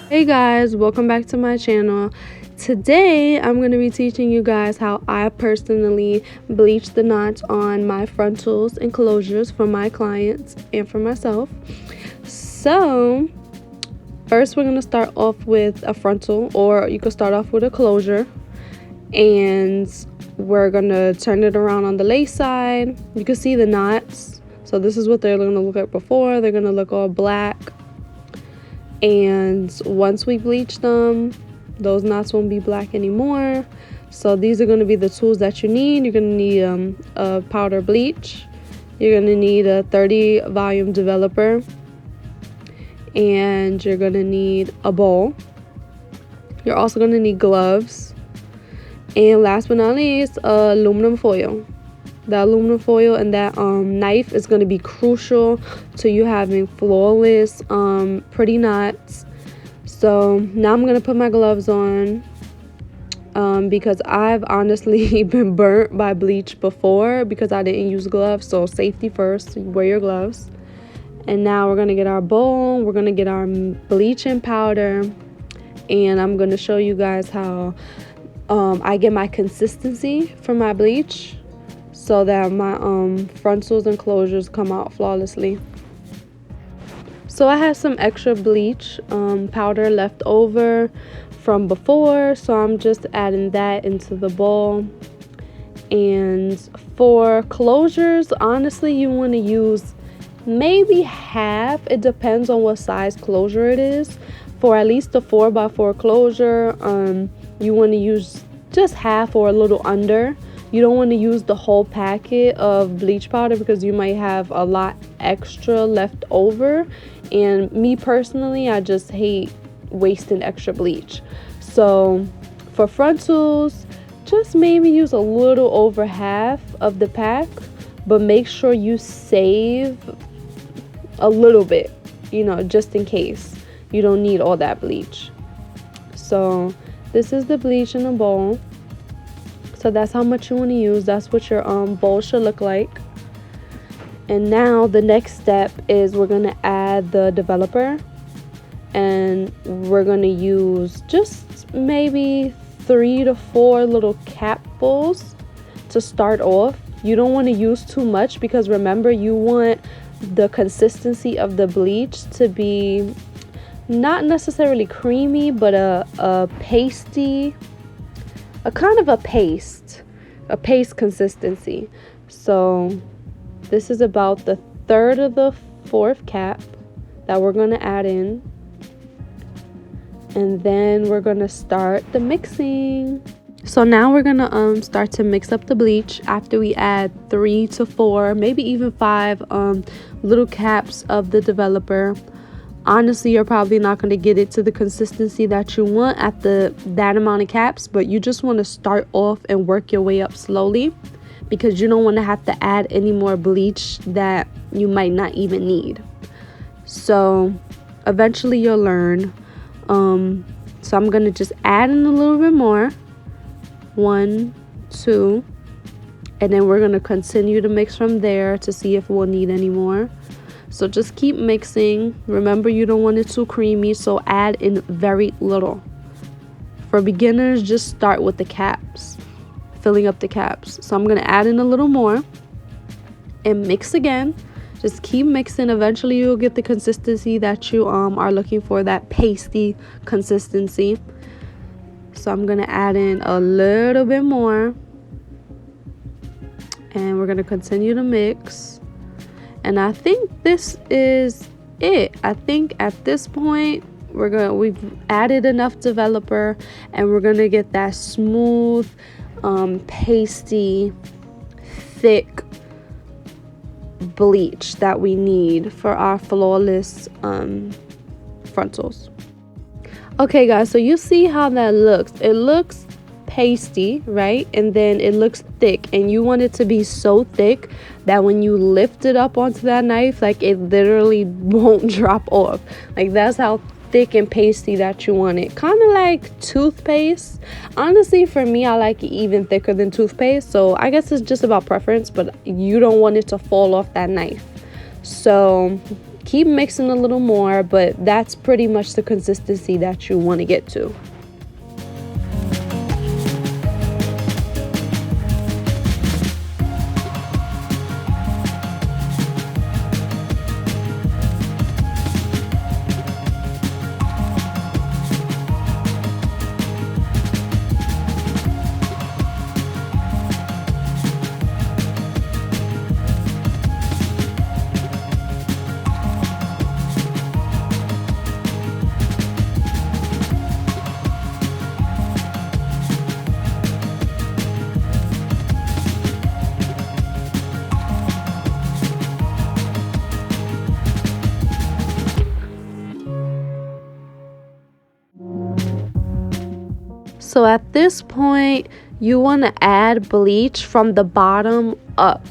Hey guys, welcome back to my channel. Today I'm going to be teaching you guys how I personally bleach the knots on my frontals and closures for my clients and for myself. So first we're going to start off with a frontal, or you could start off with a closure, and we're going to turn it around on the lace side. You can see the knots. So this is what they're going to look like before. They're going to look all black. And once we bleach them, those knots won't be black anymore. So these are going to be the tools that you need. You're going to need a powder bleach. You're going to need a 30 volume developer. And you're going to need a bowl. You're also going to need gloves. And last but not least, aluminum foil. The aluminum foil and that knife is going to be crucial to you having flawless pretty knots. So now I'm going to put my gloves on because I've honestly been burnt by bleach before because I didn't use gloves. So safety first, wear your gloves. And now we're going to get our bowl, we're going to get our bleaching powder, and I'm going to show you guys how I get my consistency from my bleach, so that my frontals and closures come out flawlessly. So I have some extra bleach powder left over from before, so I'm just adding that into the bowl. And for closures, honestly, you want to use maybe half. It depends on what size closure it is. For at least a 4x4 closure, you want to use just half or a little under. You don't want to use the whole packet of bleach powder because you might have a lot extra left over. And me personally, I just hate wasting extra bleach. So for frontals, just maybe use a little over half of the pack, but make sure you save a little bit, just in case you don't need all that bleach. So this is the bleach in a bowl. So that's how much you want to use. That's what your bowl should look like. And now the next step is we're going to add the developer. And we're going to use just maybe 3 to 4 little capfuls to start off. You don't want to use too much because remember, you want the consistency of the bleach to be not necessarily creamy, but a pasty, a kind of a paste consistency. So this is about the third of the 4th cap that we're going to add in, and then we're going to start the mixing. So now we're going to start to mix up the bleach after we add 3 to 4, maybe even 5 little caps of the developer. Honestly, you're probably not going to get it to the consistency that you want at that amount of caps, but you just want to start off and work your way up slowly because you don't want to have to add any more bleach that you might not even need. So eventually you'll learn. So I'm going to just add in a little bit more. 1, 2, and then we're going to continue to mix from there to see if we'll need any more. So just keep mixing. Remember, you don't want it too creamy, so add in very little. For beginners, just start with the caps, filling up the caps. So I'm going to add in a little more and mix again. Just keep mixing. Eventually, you'll get the consistency that you are looking for, that pasty consistency. So I'm going to add in a little bit more. And we're going to continue to mix. And I think this is it. I think at this point we've added enough developer, and we're gonna get that smooth, pasty, thick bleach that we need for our flawless frontals. Okay, guys, so you see how that looks. It looks pasty, right? And then it looks thick, and you want it to be so thick that when you lift it up onto that knife, like, it literally won't drop off. Like, that's how thick and pasty that you want it. Kind of like toothpaste. Honestly, for me, I like it even thicker than toothpaste, so I guess it's just about preference, but you don't want it to fall off that knife. So keep mixing a little more, but that's pretty much the consistency that you want to get to. So at this point, you want to add bleach from the bottom up.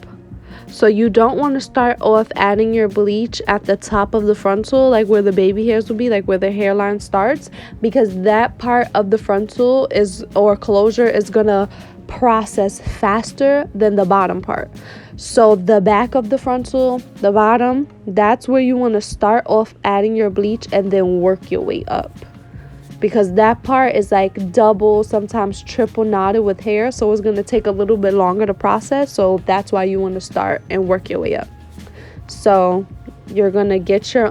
So you don't want to start off adding your bleach at the top of the frontal, like where the baby hairs will be, like where the hairline starts, because that part of the frontal or closure is going to process faster than the bottom part. So the back of the frontal, the bottom, that's where you want to start off adding your bleach and then work your way up. Because that part is like double, sometimes triple knotted with hair, so it's going to take a little bit longer to process. So that's why you want to start and work your way up. So you're going to get your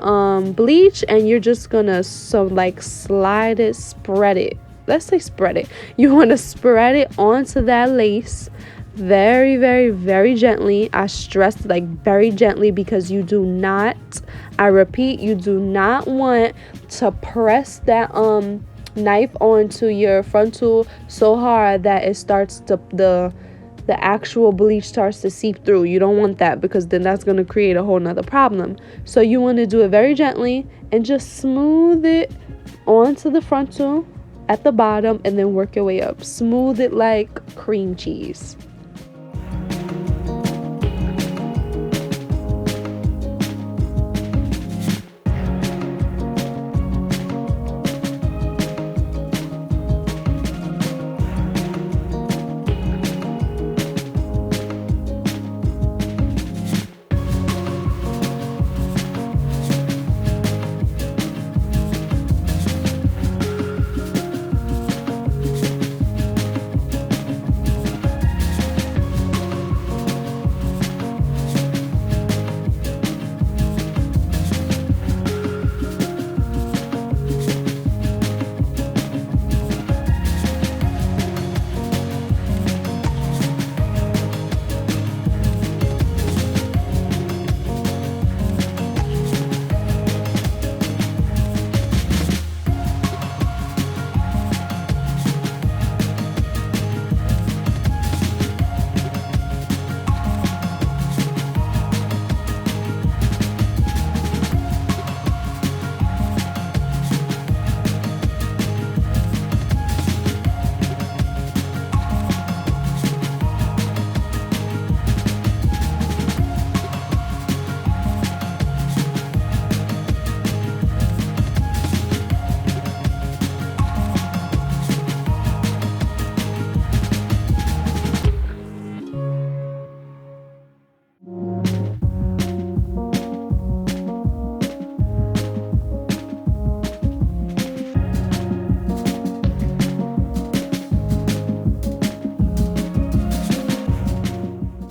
bleach, and you're just going to slide it, spread it. Let's say spread it. You want to spread it onto that lace very, very, very gently. I stress like very gently, because you do not, I repeat, you do not want to press that knife onto your frontal so hard that it starts to the actual bleach starts to seep through. You don't want that, because then that's going to create a whole nother problem. So you want to do it very gently and just smooth it onto the frontal at the bottom, and then work your way up. Smooth it like cream cheese.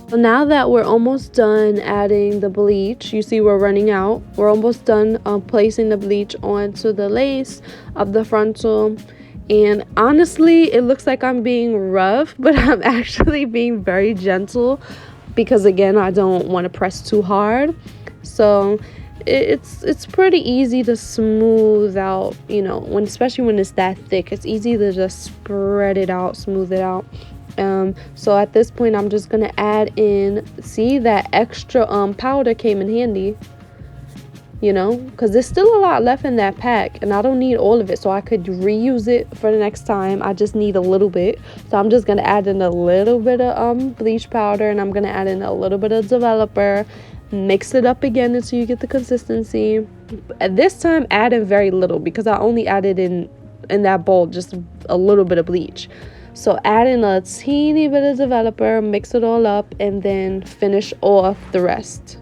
So now that we're almost done adding the bleach, you see we're running out. We're almost done placing the bleach onto the lace of the frontal. And honestly, it looks like I'm being rough, but I'm actually being very gentle, because again, I don't want to press too hard. So it's pretty easy to smooth out, especially when it's that thick. It's easy to just spread it out, smooth it out. So at this point, I'm just gonna add in, see, that extra powder came in handy, because there's still a lot left in that pack, and I don't need all of it, so I could reuse it for the next time. I just need a little bit, so I'm just gonna add in a little bit of bleach powder, and I'm gonna add in a little bit of developer, mix it up again until you get the consistency. At this time, add in very little, because I only added in that bowl just a little bit of bleach. So add in a teeny bit of developer, mix it all up, and then finish off the rest.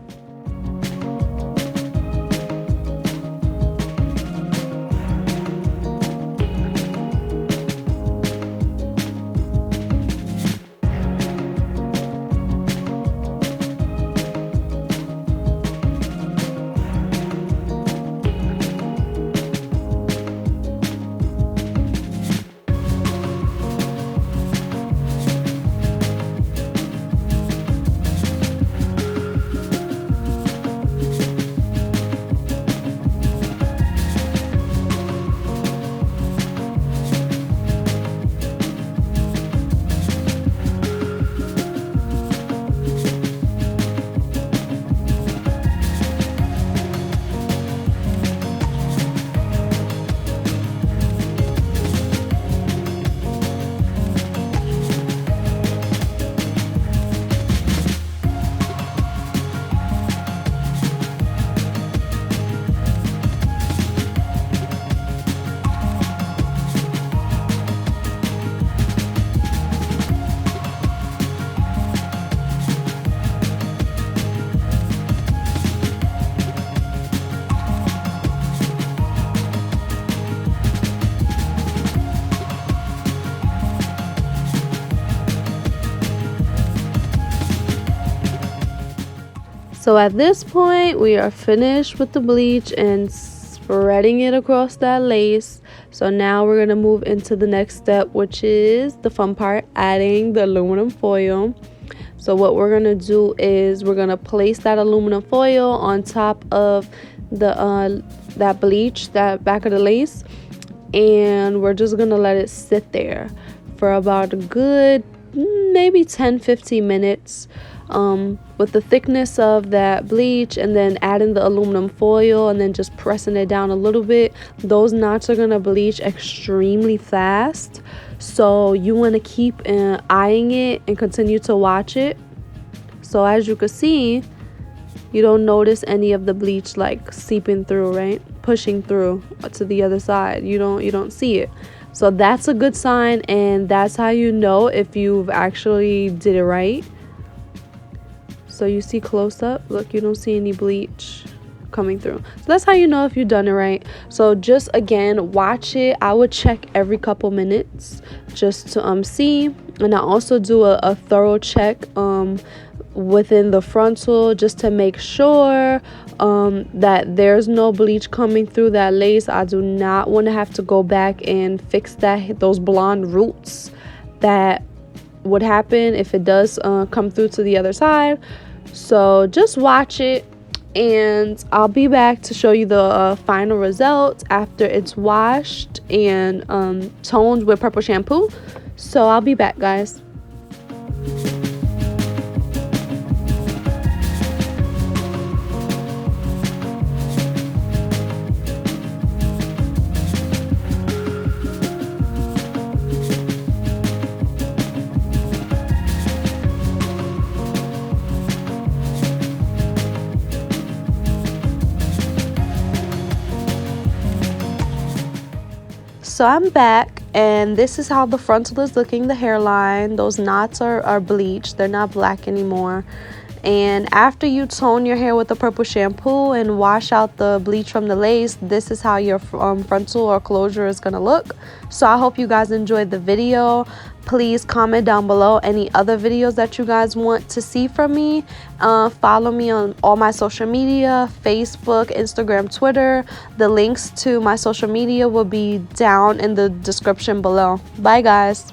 So at this point, we are finished with the bleach and spreading it across that lace. So now we're going to move into the next step, which is the fun part, adding the aluminum foil. So what we're going to do is we're going to place that aluminum foil on top of the that bleach, that back of the lace, and we're just going to let it sit there for about a good maybe 10-15 minutes. With the thickness of that bleach and then adding the aluminum foil and then just pressing it down a little bit, those knots are going to bleach extremely fast. So you want to keep eyeing it and continue to watch it. So as you can see, you don't notice any of the bleach like seeping through, right? Pushing through to the other side. You don't see it. So that's a good sign, and that's how you know if you've actually did it right. So you see close up, look, you don't see any bleach coming through. So that's how you know if you've done it right. So just again, watch it. I would check every couple minutes just to see. And I also do a thorough check within the frontal just to make sure that there's no bleach coming through that lace. I do not want to have to go back and fix those blonde roots that would happen if it does come through to the other side. So just watch it, and I'll be back to show you the final result after it's washed and toned with purple shampoo. So I'll be back, guys. So I'm back, and this is how the frontal is looking, the hairline. Those knots are bleached. They're not black anymore. And after you tone your hair with the purple shampoo and wash out the bleach from the lace, this is how your frontal or closure is going to look. So I hope you guys enjoyed the video. Please comment down below any other videos that you guys want to see from me. Follow me on all my social media, Facebook, Instagram, Twitter. The links to my social media will be down in the description below. Bye, guys.